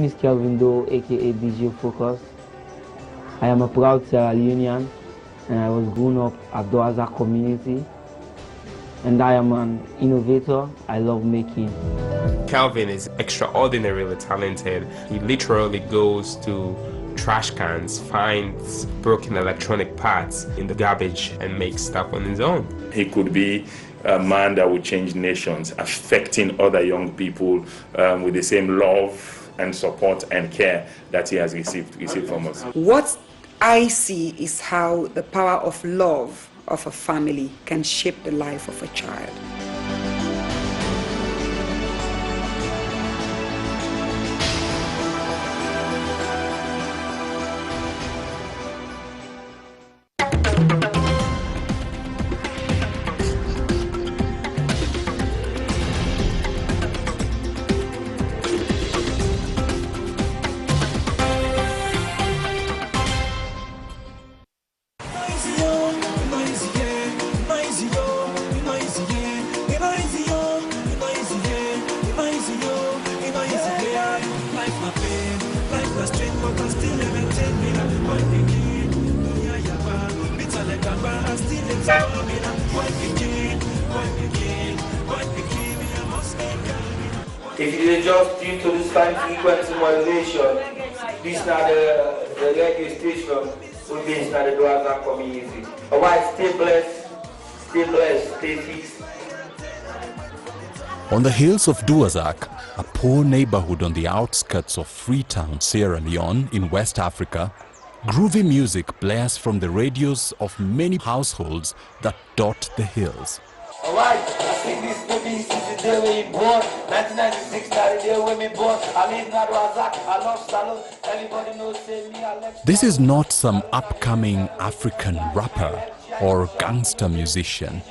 is Kelvin Doe, aka DJ Focus. I am a proud Sierra Leonean and I was grown up at Doaza community. And I am an innovator. I love making. Kelvin is extraordinarily talented. He literally goes to trash cans, finds broken electronic parts in the garbage and makes stuff on his own. He could be a man that would change nations, affecting other young people with the same love and support and care that he has received from us. What I see is how the power of love of a family can shape the life of a child. If you just due to this time frequency modulation, this is not the radio station, so this is not the Doaza community. Alright, stay blessed, stay fixed. On the hills of Duazak, a poor neighborhood on the outskirts of Freetown, Sierra Leone in West Africa, groovy music blares from the radios of many households that dot the hills. Alright, I think this baby since the day we born. 1996, now the day when we born. I live in Doazak, I love Salon. Everybody knows me, I left. This is not some upcoming African rapper or gangster musician.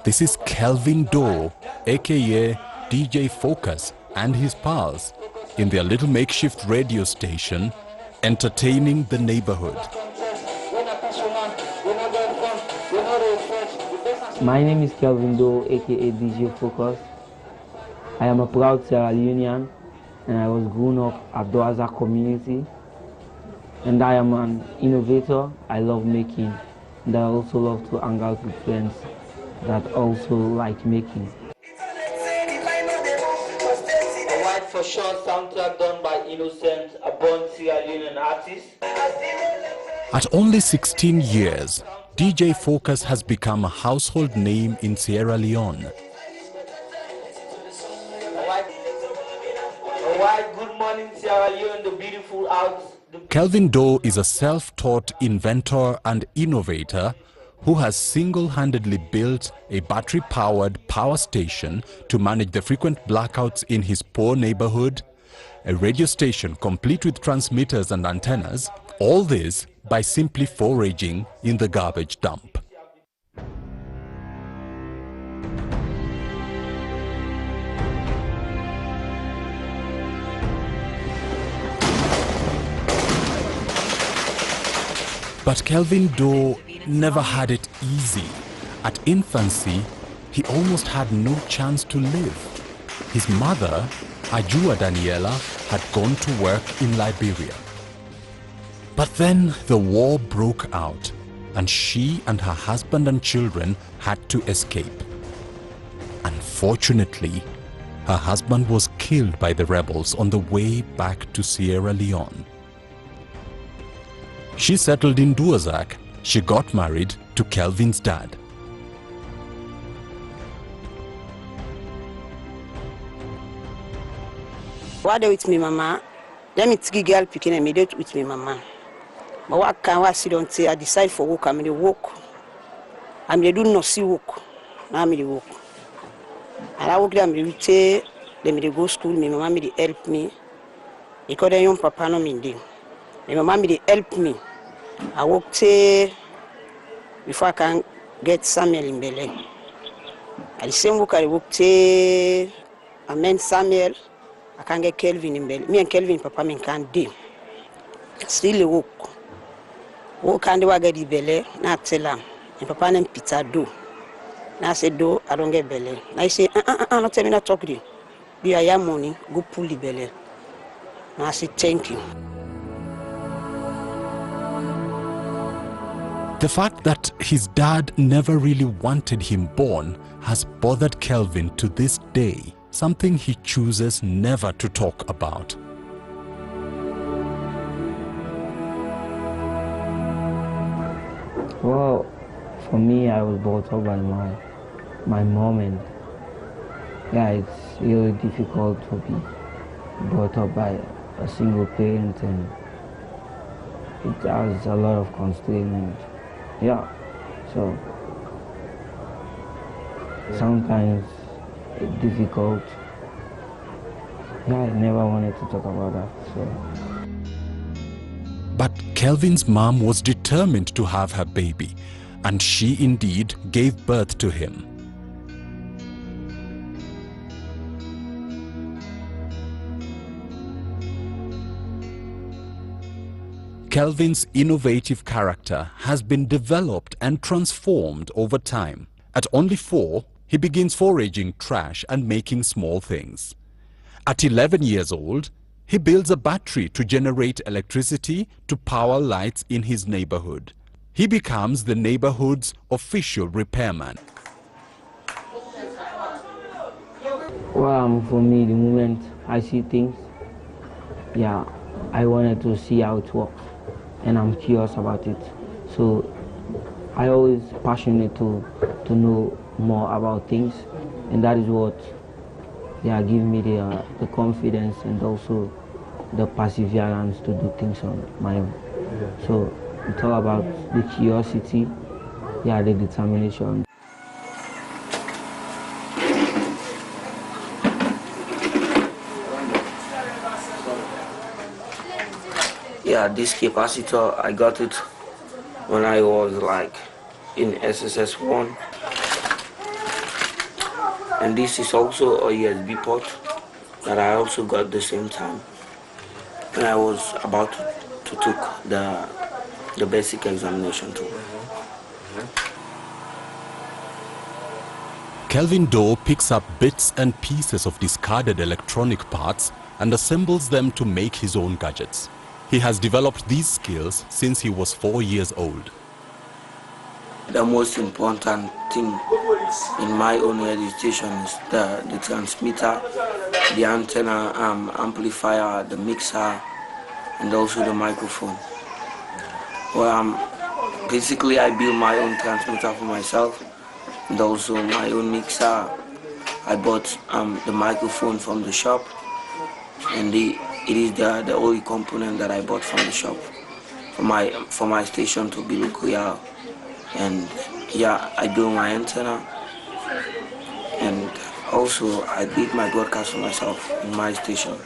This is Kelvin Doe, aka DJ Focus, and his pals in their little makeshift radio station, entertaining the neighborhood. My name is Kelvin Doe, aka DJ Focus. I am a proud Sierra Leonean and I was grown up at Doaza community. And I am an innovator. I love making. And I also love to hang out with friends that also like making. A White for Short soundtrack done by Innocent, a born Sierra Leonean artist. At only 16 years, DJ Focus has become a household name in Sierra Leone. Alright, good morning Sierra Leone, the beautiful out. Kelvin Doe is a self-taught inventor and innovator who has single-handedly built a battery-powered power station to manage the frequent blackouts in his poor neighborhood, a radio station complete with transmitters and antennas, all this by simply foraging in the garbage dump. But Kelvin Doe never had it easy. At infancy, he almost had no chance to live. His mother, Ajua Daniela, had gone to work in Liberia. But then the war broke out and she and her husband and children had to escape. Unfortunately, her husband was killed by the rebels on the way back to Sierra Leone. She settled in Duazak. She got married to Kelvin's dad. What with me, mama? Let me take girl picking and mediate with me, mama. But what can I sit and say? I decide for work. I'm the work. I'm the do not see work. Now I'm the work. And I work there. I'm the say. Let me go school. My mama me help me. Because the young papa no me dey. My mama me help me. I work say before I can get Samuel in Belém. At the same work I work say I meant Samuel. I can't get Kelvin in Belém. Me and Kelvin papa me can't do. Still work. Work and do I get the Belém. Now tell him. And papa named Peter do. Now I say do I don't get Belém. Now I say not tell me not talk to you. Do I have money? Go pull the Belém. And I said, thank you. The fact that his dad never really wanted him born has bothered Kelvin to this day, something he chooses never to talk about. Well, for me, I was brought up by my mom, and yeah, it's really difficult to be brought up by a single parent, and it has a lot of constraint. Yeah, so sometimes it's difficult. Yeah, I never wanted to talk about that. So. But Kelvin's mom was determined to have her baby, and she indeed gave birth to him. Kelvin's innovative character has been developed and transformed over time. At only 4, he begins foraging trash and making small things. At 11 years old, he builds a battery to generate electricity to power lights in his neighborhood. He becomes the neighborhood's official repairman. Well, for me, the moment I see things, yeah, I wanted to see how it works, and I'm curious about it. So I always passionate to know more about things, and that is what, yeah, give me the confidence and also the perseverance to do things on my own. So it's all about the curiosity, yeah, the determination. Yeah, this capacitor, I got it when I was like in SSS1. And this is also a USB port that I also got the same time when I was about to take the basic examination too. Kelvin Doe picks up bits and pieces of discarded electronic parts and assembles them to make his own gadgets. He has developed these skills since he was 4 years old. The most important thing in my own education is the transmitter, the antenna, amplifier, the mixer, and also the microphone. Well, basically I build my own transmitter for myself, and also my own mixer. I bought the microphone from the shop, and it is the only component that I bought from the shop for my station to be clear. And yeah, I built my antenna, and also I did my broadcast for myself in my station.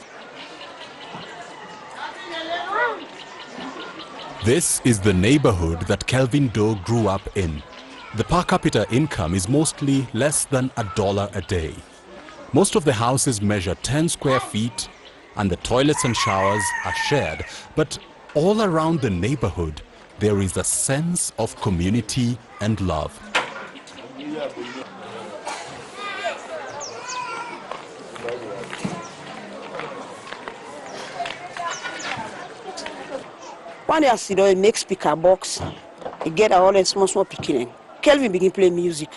This is the neighborhood that Kelvin Doe grew up in. The per capita income is mostly less than $1 a day. Most of the houses measure 10 square feet, and the toilets and showers are shared, but all around the neighborhood there is a sense of community and love. One day I see he make speaker box, he get all the small picking. Kelvin begin play music.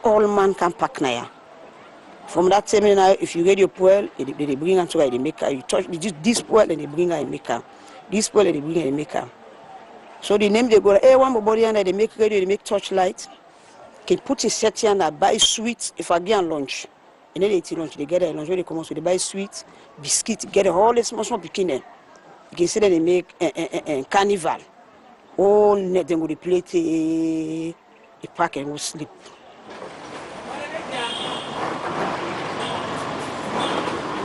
All man can pack now. From that time now, if you get your pool, they bring her to her, they make her. You touch this pool and they bring her and make her. This pool and they bring her and make her. So the name they go, hey, one body and they make radio, they make torchlight. Can put a set here and buy sweets if I get on lunch. And then they eat lunch, they get a lunch when they come out, so they buy sweets, biscuits, get all the small picking. You can see that they make a carnival. All night they go to plate a pack and go sleep.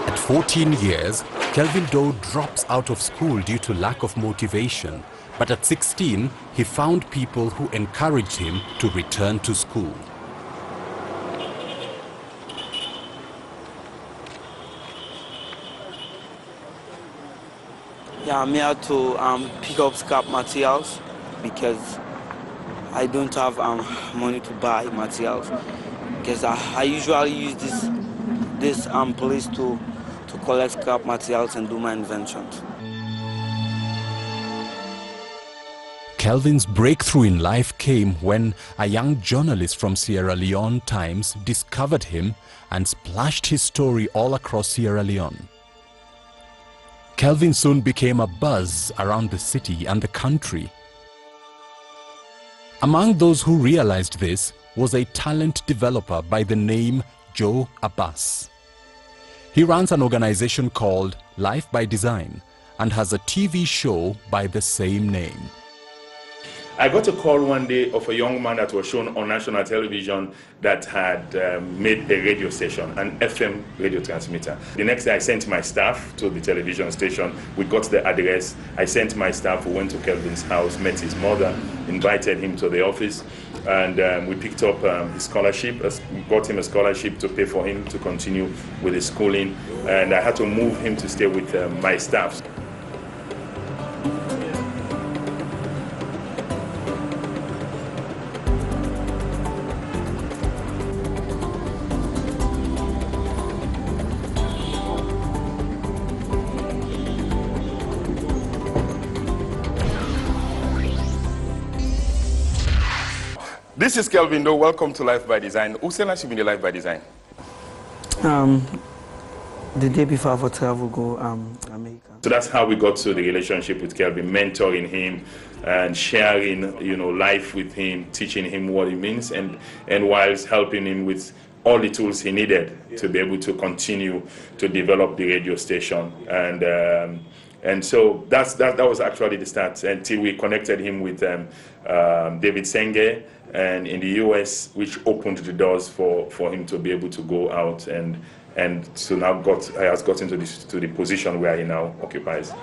At 14 years, Kelvin Doe drops out of school due to lack of motivation. But at 16, he found people who encouraged him to return to school. Yeah, I'm here to pick up scrap materials because I don't have money to buy materials. Because I usually use this place to collect scrap materials and do my inventions. Kelvin's breakthrough in life came when a young journalist from Sierra Leone Times discovered him and splashed his story all across Sierra Leone. Kelvin soon became a buzz around the city and the country. Among those who realized this was a talent developer by the name Joe Abbas. He runs an organization called Life by Design and has a TV show by the same name. I got a call one day of a young man that was shown on national television that had made a radio station, an FM radio transmitter. The next day I sent my staff to the television station. We got the address. I sent my staff, we went to Kelvin's house, met his mother, invited him to the office, and we picked up his scholarship. We got him a scholarship to pay for him to continue with his schooling, and I had to move him to stay with my staff. This is Kelvin Doe. Welcome to Life by Design. Who sent us in the Life by Design? The day before for travel go America. So that's how we got to the relationship with Kelvin, mentoring him and sharing, life with him, teaching him what it means, and whilst helping him with all the tools he needed to be able to continue to develop the radio station. And so that was actually the start until we connected him with David Senge, and in the US, which opened the doors for him to be able to go out and so now has gotten to the position where he now occupies.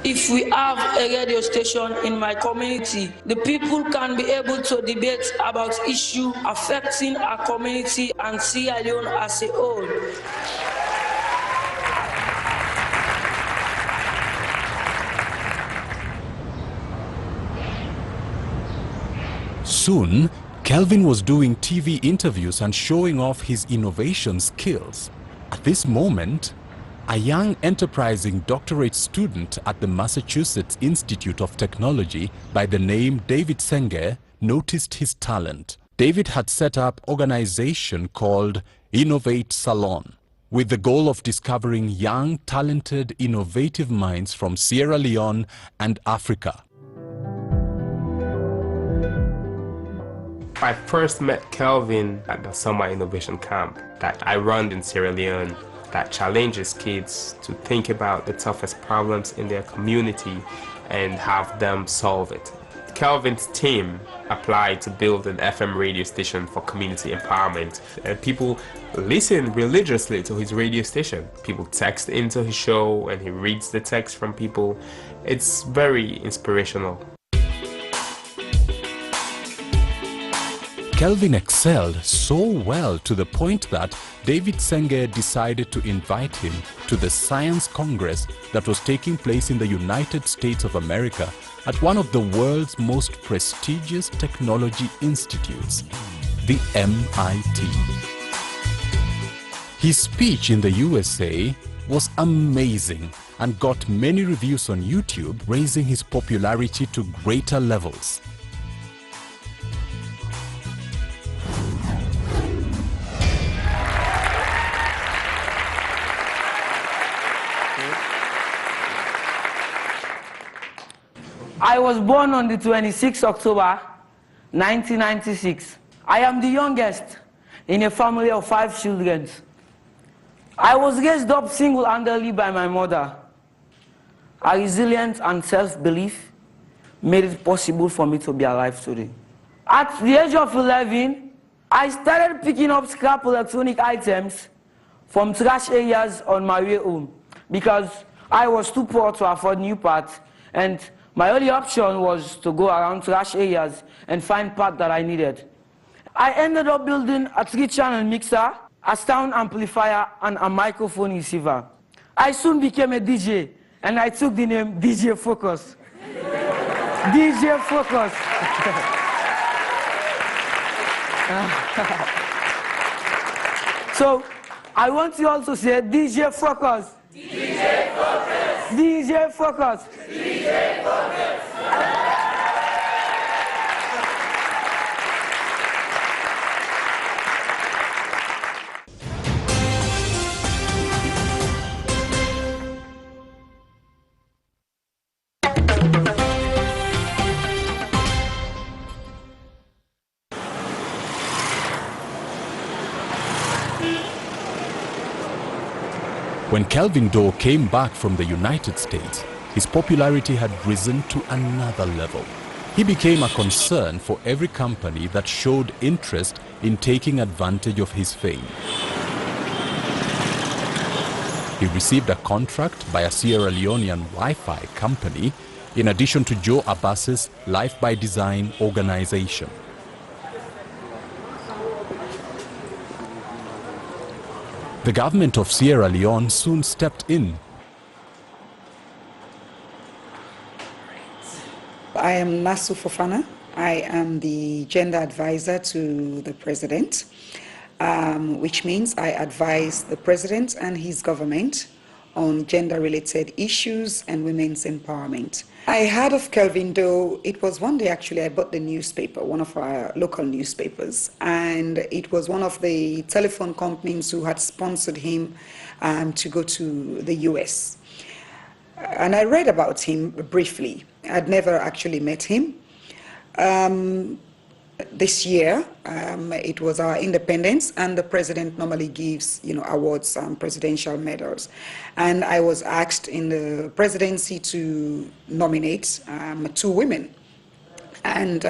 If we have a radio station in my community, the people can be able to debate about issues affecting our community and Sierra Leone as a whole. Soon, Kelvin was doing TV interviews and showing off his innovation skills. At this moment, a young enterprising doctorate student at the Massachusetts Institute of Technology by the name David Senge noticed his talent. David had set up an organization called Innovate Salon with the goal of discovering young, talented, innovative minds from Sierra Leone and Africa. I first met Kelvin at the summer innovation camp that I run in Sierra Leone that challenges kids to think about the toughest problems in their community and have them solve it. Kelvin's team applied to build an FM radio station for community empowerment, and people listen religiously to his radio station. People text into his show and he reads the text from people. It's very inspirational. Kelvin excelled so well to the point that David Senge decided to invite him to the Science Congress that was taking place in the United States of America at one of the world's most prestigious technology institutes, the MIT. His speech in the USA was amazing and got many reviews on YouTube, raising his popularity to greater levels. I was born on the 26th October 1996. I am the youngest in a family of 5 children. I was raised up single-handedly by my mother. Her resilience and self-belief made it possible for me to be alive today. At the age of 11, I started picking up scrap electronic items from trash areas on my way home because I was too poor to afford new parts, and my only option was to go around trash areas and find parts that I needed. I ended up building a 3-channel mixer, a sound amplifier, and a microphone receiver. I soon became a DJ, and I took the name DJ Focus. DJ Focus. So I want you all to say DJ Focus. DJ Focus. DJ Focus. DJ Focus. When Kelvin Doe came back from the United States, his popularity had risen to another level. He became a concern for every company that showed interest in taking advantage of his fame. He received a contract by a Sierra Leonean Wi-Fi company in addition to Joe Abbas's Life by Design organization. The government of Sierra Leone soon stepped in. I am Nasu Fofana. I am the gender advisor to the president, which means I advise the president and his government on gender-related issues and women's empowerment. I heard of Kelvin Doe. It was one day actually I bought the newspaper, one of our local newspapers, and it was one of the telephone companies who had sponsored him to go to the US. And I read about him briefly. I'd never actually met him. This year, it was our independence, and the president normally gives, awards, presidential medals. And I was asked in the presidency to nominate 2 women. And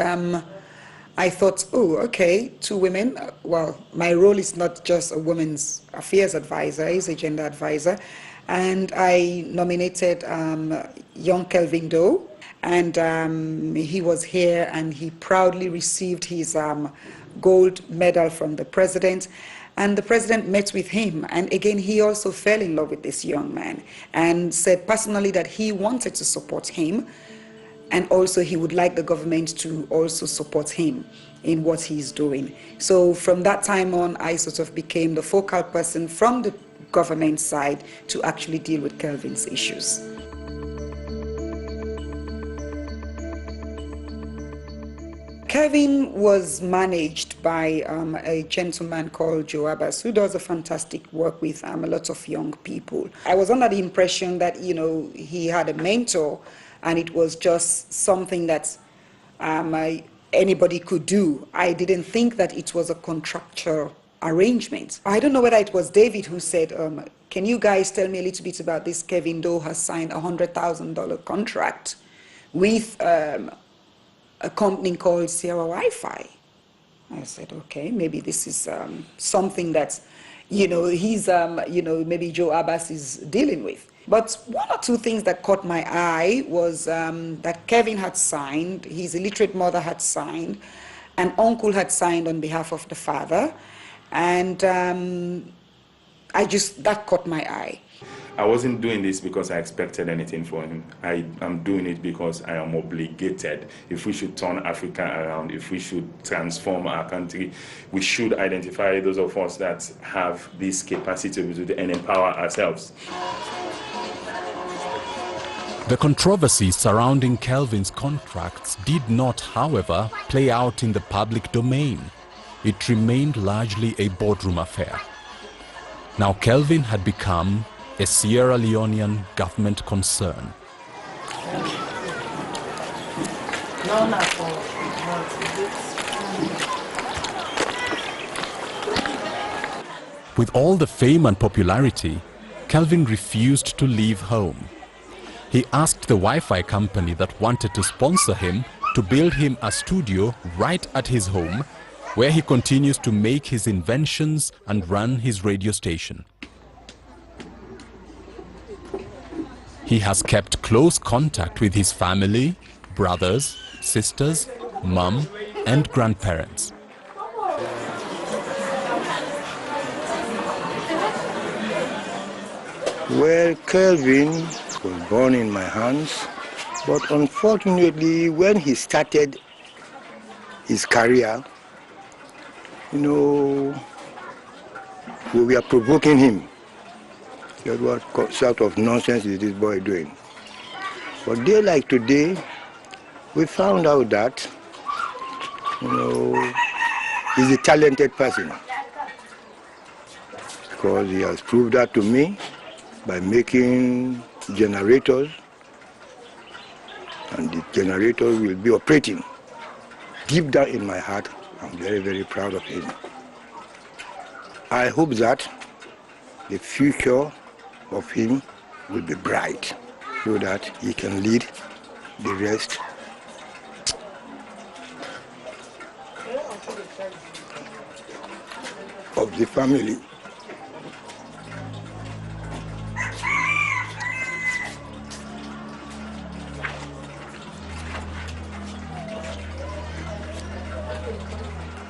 I thought, oh, okay, 2 women. Well, my role is not just a women's affairs advisor, he's a gender advisor. And I nominated young Kelvin Doe. And he was here, and he proudly received his gold medal from the president. And the president met with him, and again, he also fell in love with this young man and said personally that he wanted to support him, and also he would like the government to also support him in what he's doing. So from that time on, I sort of became the focal person from the government side to actually deal with Kelvin's issues. Kelvin was managed by a gentleman called Joe Abbas, who does a fantastic work with a lot of young people. I was under the impression that, he had a mentor, and it was just something that anybody could do. I didn't think that it was a contractual arrangement. I don't know whether it was David who said, can you guys tell me a little bit about this? Kelvin Doe has signed a $100,000 contract with a company called Sierra Wi-Fi. I said, okay, maybe this is something that, he's, maybe Joe Abbas is dealing with. But 1 or 2 things that caught my eye was that Kelvin had signed, his illiterate mother had signed, an uncle had signed on behalf of the father, and that caught my eye. I wasn't doing this because I expected anything from him. I am doing it because I am obligated. If we should turn Africa around, if we should transform our country, we should identify those of us that have this capacity and empower ourselves. The controversy surrounding Kelvin's contracts did not, however, play out in the public domain. It remained largely a boardroom affair. Now Kelvin had become a Sierra Leonean government concern. With all the fame and popularity, Kelvin refused to leave home. He asked the Wi-Fi company that wanted to sponsor him to build him a studio right at his home, where he continues to make his inventions and run his radio station. He has kept close contact with his family, brothers, sisters, mom, and grandparents. Well, Kelvin was born in my hands, but unfortunately, when he started his career, we we are provoking him. That's what sort of nonsense is this boy doing? But day like today, we found out that, he's a talented person. Because he has proved that to me by making generators, and the generator will be operating. Deep down in my heart, I'm very, very proud of him. I hope that the future of him will be bright so that he can lead the rest of the family.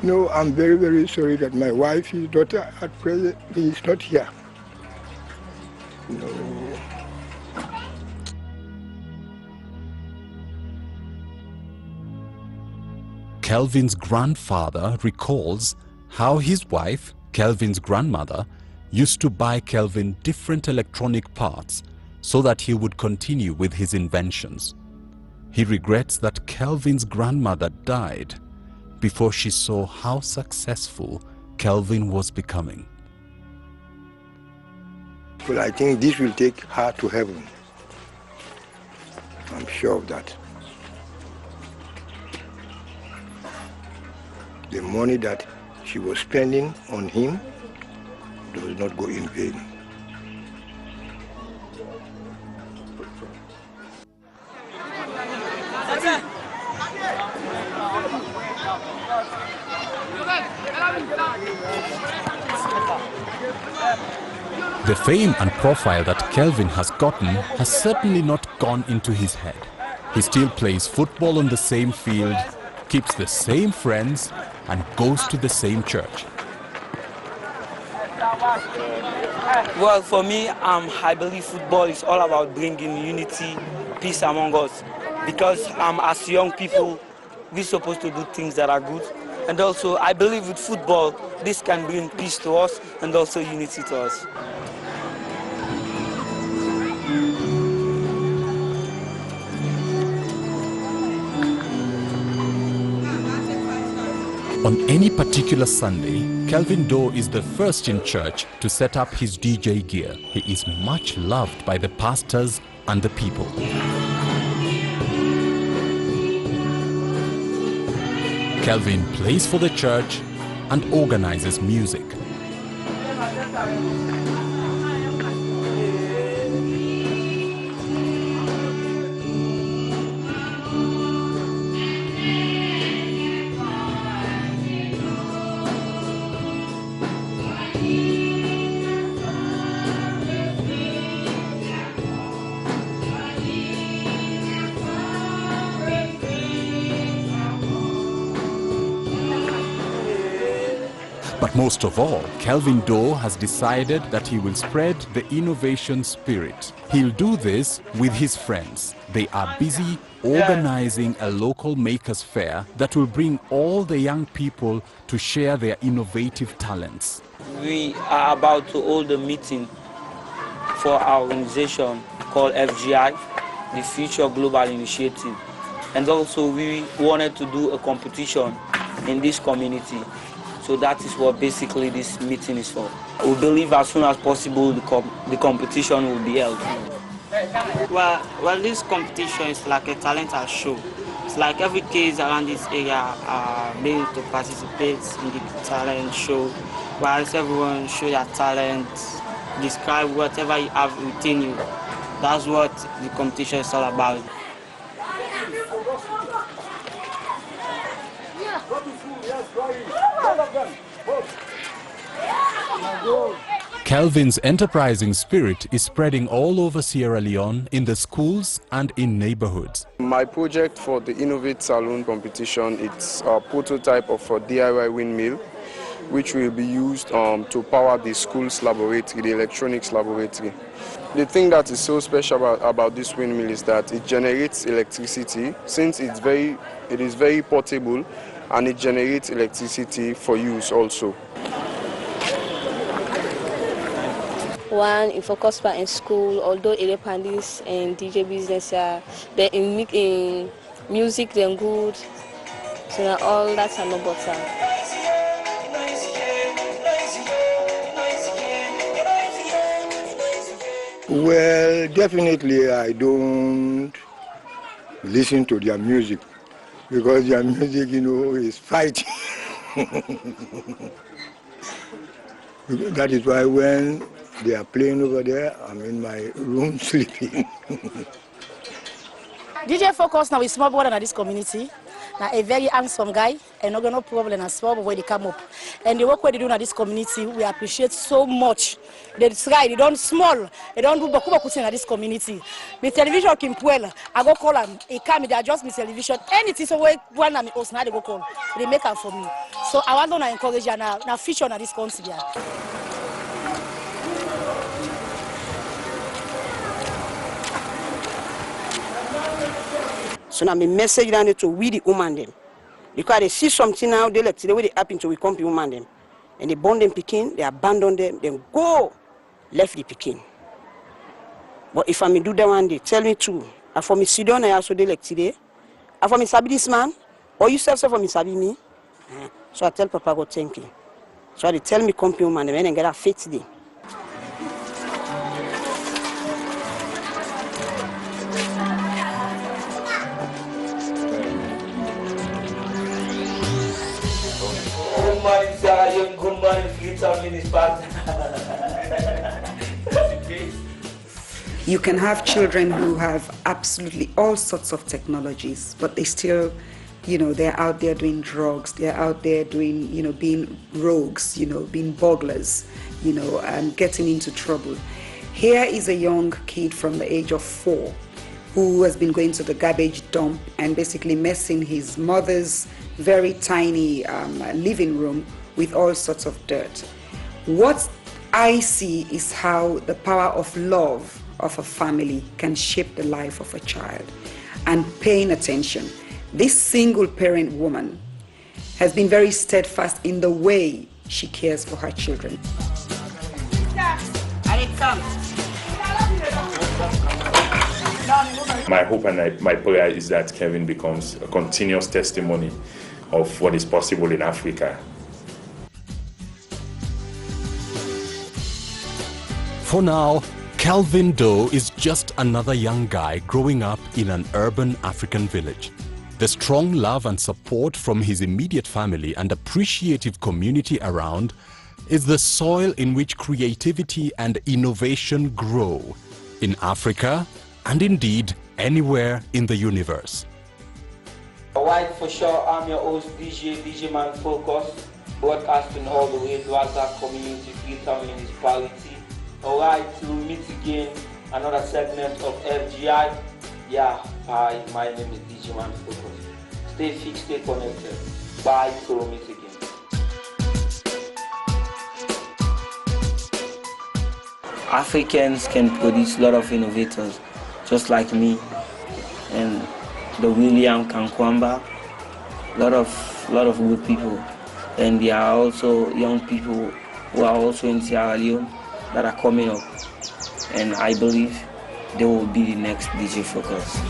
No, I'm very, very sorry that my wife, his daughter, at present, is not here. No. Kelvin's grandfather recalls how his wife, Kelvin's grandmother, used to buy Kelvin different electronic parts so that he would continue with his inventions. He regrets that Kelvin's grandmother died before she saw how successful Kelvin was becoming. Well, I think this will take her to heaven. I'm sure of that. The money that she was spending on him does not go in vain. The fame and profile that Kelvin has gotten has certainly not gone into his head. He still plays football on the same field, keeps the same friends, and goes to the same church. Well, for me, I believe football is all about bringing unity, peace among us. Because as young people, we're supposed to do things that are good. And also, I believe with football, this can bring peace to us and also unity to us. On any particular Sunday, Kelvin Doe is the first in church to set up his DJ gear. He is much loved by the pastors and the people. Kelvin plays for the church and organizes music. But most of all, Kelvin Doe has decided that he will spread the innovation spirit. He'll do this with his friends. They are busy organizing a local makers fair that will bring all the young people to share their innovative talents. We are about to hold a meeting for our organization called FGI, the Future Global Initiative. And also we wanted to do a competition in this community. So that is what basically this meeting is for. We believe as soon as possible the competition will be held. Well, this competition is like a talent show. It's like every kids around this area are being to participate in the talent show, whilst everyone show their talent, describe whatever you have within you. That's what the competition is all about. Kelvin's enterprising spirit is spreading all over Sierra Leone in the schools and in neighborhoods. My project for the Innovate Saloon competition, it's a prototype of a DIY windmill which will be used to power the school's laboratory, the electronics laboratory. The thing that is so special about this windmill is that it generates electricity, since it is very portable, and it generates electricity for use also. One in focus part in school, although Elepandis and DJ business, they in music they're good. So now all that's no better. Well, definitely I don't listen to their music because their music, is fighting. That is why when they are playing over there, I'm in my room sleeping. DJ Focus now is small brother in this community. Now a very handsome guy, and no problem as small where they come up. And the work where they do in this community, we appreciate so much. They try, they don't small, they don't do bakuba in this community. My television can well, I go call them, he come, they adjust my television. Anything so when I'm host, now they go call. They make up for me. So I want to encourage you now feature on this country. So now my message down to we the woman them. Because they see something now, they like the way they happen to we come to woman them. And they born them picking, they abandon them, then go left the picking. But if I may do that one day, tell me too. And for me sit down I also they like today. And for me sabi this man, or you self for me sabi me. So I tell Papa God thank you. So they tell me come to woman them and get a faith today. Good morning, future minister. You can have children who have absolutely all sorts of technologies, but they still, they're out there doing drugs, they're out there doing, being rogues, being burglars, and getting into trouble. Here is a young kid from the age of 4 who has been going to the garbage dump and basically messing his mother's very tiny living room with all sorts of dirt. What I see is how the power of love of a family can shape the life of a child, and paying attention. This single parent woman has been very steadfast in the way she cares for her children. My hope and my prayer is that Kevin becomes a continuous testimony of what is possible in Africa. For now, Calvin Doe is just another young guy growing up in an urban African village. The strong love and support from his immediate family and appreciative community around is the soil in which creativity and innovation grow in Africa and indeed anywhere in the universe. Alright, for sure, I'm your host, DJ Man Focus, broadcasting all the way to Gaza community, Freetown municipality. Alright, to meet again, another segment of FGI. Yeah, hi, my name is DJ Man Focus. Stay fixed, stay connected. Bye, till meet again. Africans can produce a lot of innovators, just like me, and the William Kankwamba, lot of good people, and there are also young people who are also in Sierra Leone that are coming up, and I believe they will be the next DJ Focus.